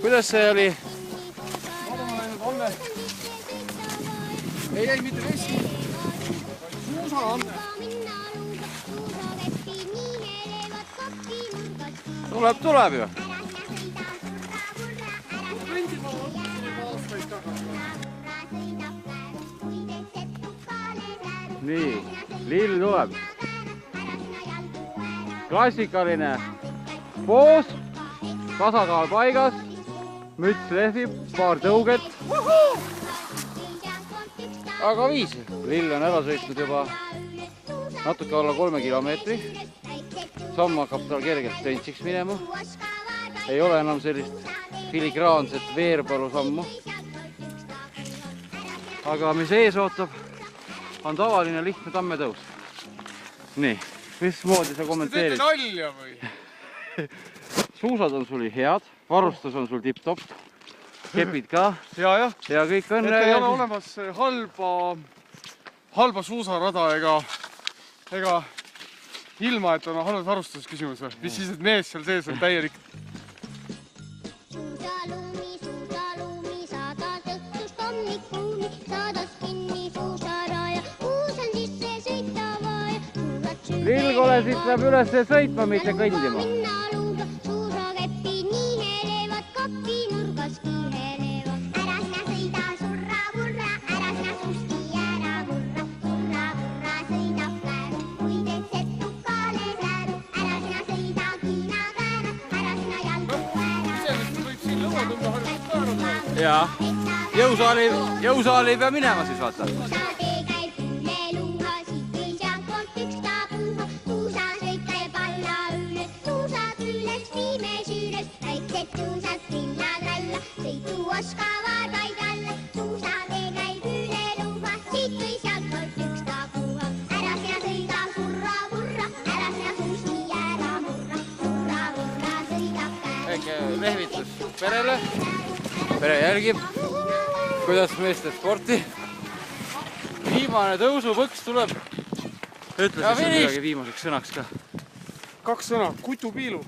kuidas see oli? Ei, mitte vesi. Suusa. Tuleb ju. Nii, lill tuleb. Klassikaline poos, tasakaal paigas, müts lehvib, paar tõuget. Aga viis. Lill on ära sõitnud juba natuke alla 3 kilomeetri. Samm hakkab tal kergelt tentsiks minema. Ei ole enam sellist filigraanset veerpalu sammu. Aga mis ees ootab, on tavaline lihtne tammetõus. Nii, mismoodi sa kommenteerid? Te teete nalja või? Suusad on sul head, varustus on sul tipp-topp, kepid ka ja kõik on... Et ei ole olemas halba suusarada ega ilma, et on halvad varustus küsimus või? Mis siis, et mees seal sees on täielik? Suusalumi, saadas õhtust hommikuuni, saadas kinni suusaraja, uus on sisse sõita vaja. Lillkolesid peab üles sõitma, mitte kõndima. Suusakäppi niihelevad, kapi nurgas kiihelevad. Ära sina sõida, surra, vurra, ära sina suski, ära vurra. Surra, vurra, sõidab päev, kui teed setukale sääru. Ära sina sõida, kiina käärad, ära sina jalgu ära. Iseenesest võib siin lõua tõmba harjunud päärada. Jaa, jõusaali ei pea minema siis vaata. Suusatee käib üle luha, siit ei sealtpoolt ükstapuha. Suusasõit käib alla üles, suusad üles viime süüles. Väiksed suusad trilla-tralla, sõitu oskavad vaid alla. Suusatee käib üle luha, siit või sealtpoolt ükstapuha. Ära sina sõida, surra-vurra, ära sina suuski ära murra. Surra-vurra sõidab käär. Väike lehvitus perele. Pere jälgib, kuidas meeste sporti. Viimane tõusupõks tuleb. Ütle siis midagi viimaseks sõnaks ka. 2 sõna, kutupiilu.